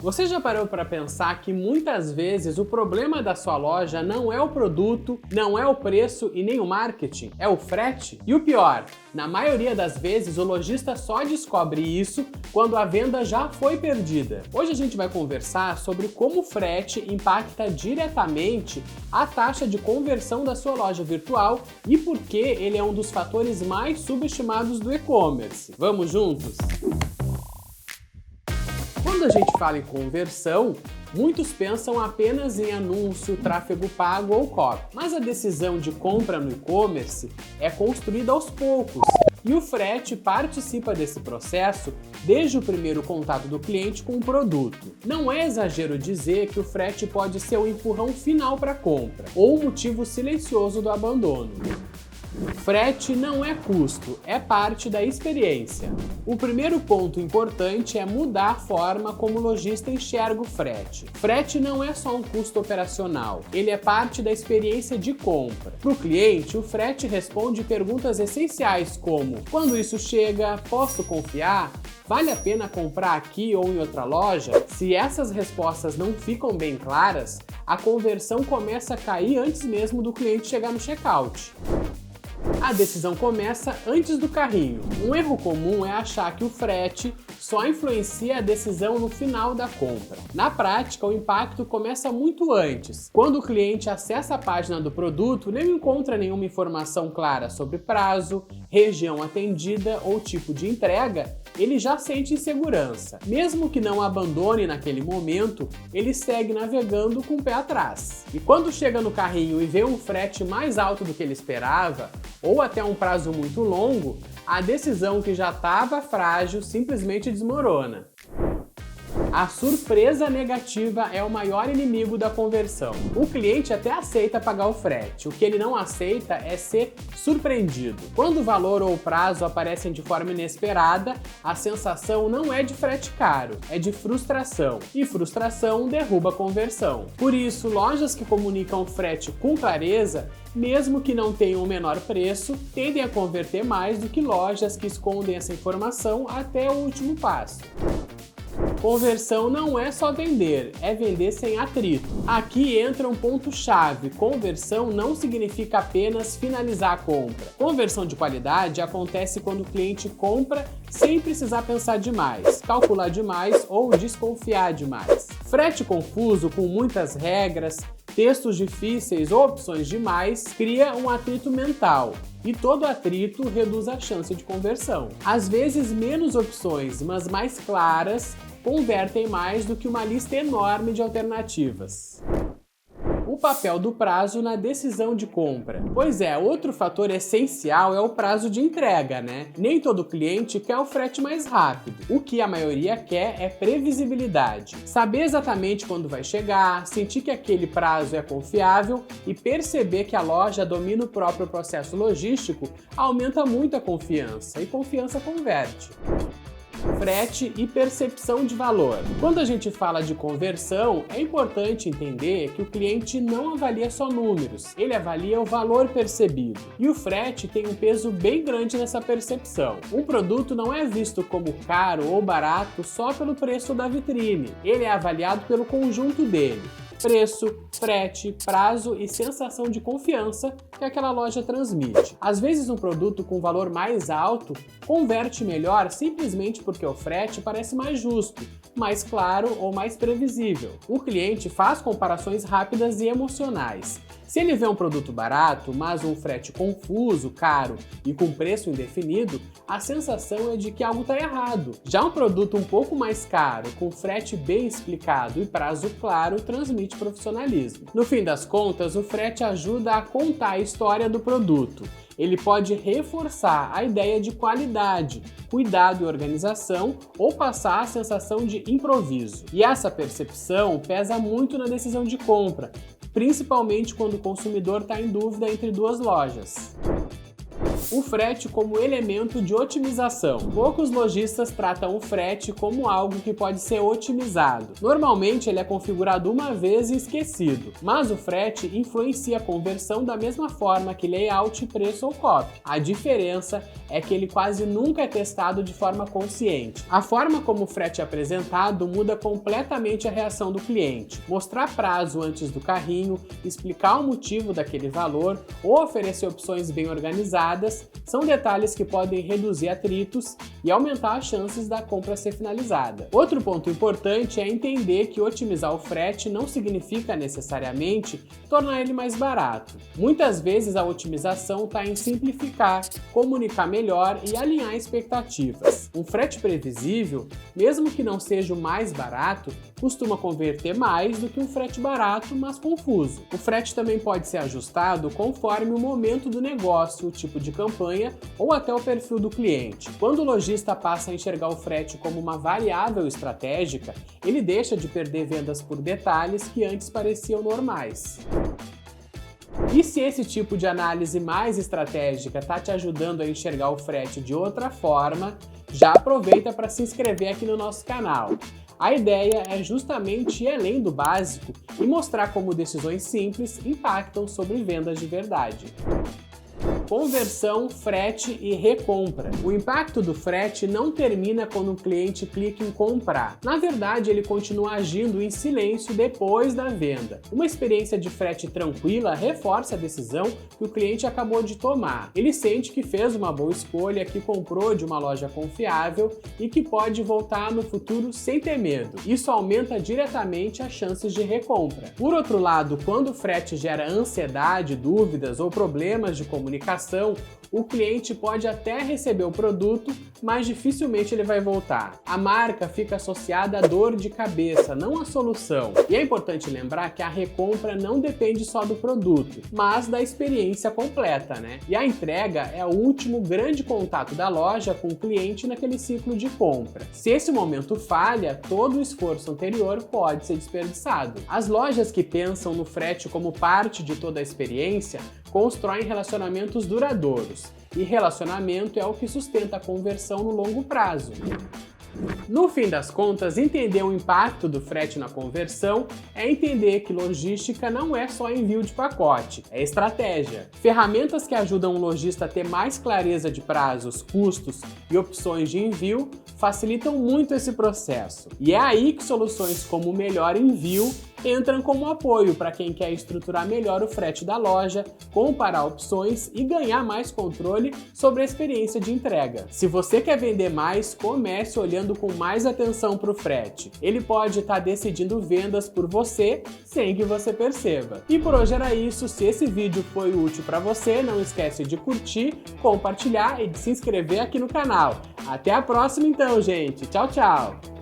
Você já parou para pensar que muitas vezes o problema da sua loja não é o produto, não é o preço e nem o marketing, é o frete? E o pior, na maioria das vezes o lojista só descobre isso quando a venda já foi perdida. Hoje a gente vai conversar sobre como o frete impacta diretamente a taxa de conversão da sua loja virtual e por que ele é um dos fatores mais subestimados do e-commerce. Vamos juntos? Quando a gente fala em conversão, muitos pensam apenas em anúncio, tráfego pago ou copy. Mas a decisão de compra no e-commerce é construída aos poucos. E o frete participa desse processo desde o primeiro contato do cliente com o produto. Não é exagero dizer que o frete pode ser o empurrão final para a compra, ou o motivo silencioso do abandono. Frete não é custo, é parte da experiência. O primeiro ponto importante é mudar a forma como o lojista enxerga o frete. Frete não é só um custo operacional, ele é parte da experiência de compra. Para o cliente, o frete responde perguntas essenciais como: quando isso chega? Posso confiar? Vale a pena comprar aqui ou em outra loja? Se essas respostas não ficam bem claras, a conversão começa a cair antes mesmo do cliente chegar no checkout. A decisão começa antes do carrinho. Um erro comum é achar que o frete só influencia a decisão no final da compra. Na prática, o impacto começa muito antes. Quando o cliente acessa a página do produto, não encontra nenhuma informação clara sobre prazo, região atendida ou tipo de entrega, ele já sente insegurança. Mesmo que não abandone naquele momento, ele segue navegando com o pé atrás. E quando chega no carrinho e vê um frete mais alto do que ele esperava, ou até um prazo muito longo, a decisão que já estava frágil simplesmente desmorona. A surpresa negativa é o maior inimigo da conversão. O cliente até aceita pagar o frete, o que ele não aceita é ser surpreendido. Quando o valor ou o prazo aparecem de forma inesperada, a sensação não é de frete caro, é de frustração. E frustração derruba a conversão. Por isso, lojas que comunicam o frete com clareza, mesmo que não tenham o menor preço, tendem a converter mais do que lojas que escondem essa informação até o último passo. Conversão não é só vender, é vender sem atrito. Aqui entra um ponto-chave: conversão não significa apenas finalizar a compra. Conversão de qualidade acontece quando o cliente compra sem precisar pensar demais, calcular demais ou desconfiar demais. Frete confuso, com muitas regras, textos difíceis ou opções demais, cria um atrito mental. E todo atrito reduz a chance de conversão. Às vezes, menos opções, mas mais claras, convertem mais do que uma lista enorme de alternativas. O papel do prazo na decisão de compra. Pois é, outro fator essencial é o prazo de entrega, né? Nem todo cliente quer o frete mais rápido. O que a maioria quer é previsibilidade. Saber exatamente quando vai chegar, sentir que aquele prazo é confiável e perceber que a loja domina o próprio processo logístico aumenta muito a confiança, e confiança converte. Frete e percepção de valor. Quando a gente fala de conversão, é importante entender que o cliente não avalia só números, ele avalia o valor percebido. E o frete tem um peso bem grande nessa percepção. Um produto não é visto como caro ou barato só pelo preço da vitrine, ele é avaliado pelo conjunto dele. Preço, frete, prazo e sensação de confiança que aquela loja transmite. Às vezes um produto com valor mais alto converte melhor simplesmente porque o frete parece mais justo, mais claro ou mais previsível. O cliente faz comparações rápidas e emocionais. Se ele vê um produto barato, mas um frete confuso, caro e com preço indefinido, a sensação é de que algo está errado. Já um produto um pouco mais caro, com frete bem explicado e prazo claro, transmite profissionalismo. No fim das contas, o frete ajuda a contar a história do produto. Ele pode reforçar a ideia de qualidade, cuidado e organização, ou passar a sensação de improviso. E essa percepção pesa muito na decisão de compra, principalmente quando o consumidor está em dúvida entre duas lojas. O frete como elemento de otimização. Poucos lojistas tratam o frete como algo que pode ser otimizado. Normalmente ele é configurado uma vez e esquecido, mas o frete influencia a conversão da mesma forma que layout, preço ou copy. A diferença é que ele quase nunca é testado de forma consciente. A forma como o frete é apresentado muda completamente a reação do cliente. Mostrar prazo antes do carrinho, explicar o motivo daquele valor ou oferecer opções bem organizadas são detalhes que podem reduzir atritos e aumentar as chances da compra ser finalizada. Outro ponto importante é entender que otimizar o frete não significa necessariamente tornar ele mais barato. Muitas vezes a otimização está em simplificar, comunicar melhor e alinhar expectativas. Um frete previsível, mesmo que não seja o mais barato, costuma converter mais do que um frete barato, mas confuso. O frete também pode ser ajustado conforme o momento do negócio, o tipo de campanha ou até o perfil do cliente. Quando o lojista passa a enxergar o frete como uma variável estratégica, ele deixa de perder vendas por detalhes que antes pareciam normais. E se esse tipo de análise mais estratégica está te ajudando a enxergar o frete de outra forma, já aproveita para se inscrever aqui no nosso canal. A ideia é justamente ir além do básico e mostrar como decisões simples impactam sobre vendas de verdade. Conversão, frete e recompra. O impacto do frete não termina quando o cliente clica em comprar. Na verdade, ele continua agindo em silêncio depois da venda. Uma experiência de frete tranquila reforça a decisão que o cliente acabou de tomar. Ele sente que fez uma boa escolha, que comprou de uma loja confiável e que pode voltar no futuro sem ter medo. Isso aumenta diretamente as chances de recompra. Por outro lado, quando o frete gera ansiedade, dúvidas ou problemas de comunicação, o cliente pode até receber o produto, mas dificilmente ele vai voltar. A marca fica associada à dor de cabeça, não à solução. E é importante lembrar que a recompra não depende só do produto, mas da experiência completa, né? E a entrega é o último grande contato da loja com o cliente naquele ciclo de compra. Se esse momento falha, todo o esforço anterior pode ser desperdiçado. As lojas que pensam no frete como parte de toda a experiência constroem relacionamentos duradouros, e relacionamento é o que sustenta a conversão no longo prazo. No fim das contas, entender o impacto do frete na conversão é entender que logística não é só envio de pacote, é estratégia. Ferramentas que ajudam o lojista a ter mais clareza de prazos, custos e opções de envio facilitam muito esse processo. E é aí que soluções como o Melhor Envio entram como apoio para quem quer estruturar melhor o frete da loja, comparar opções e ganhar mais controle sobre a experiência de entrega. Se você quer vender mais, comece olhando com mais atenção para o frete. Ele pode estar decidindo vendas por você sem que você perceba. E por hoje era isso. Se esse vídeo foi útil para você, não esquece de curtir, compartilhar e de se inscrever aqui no canal. Até a próxima então, gente. Tchau, tchau!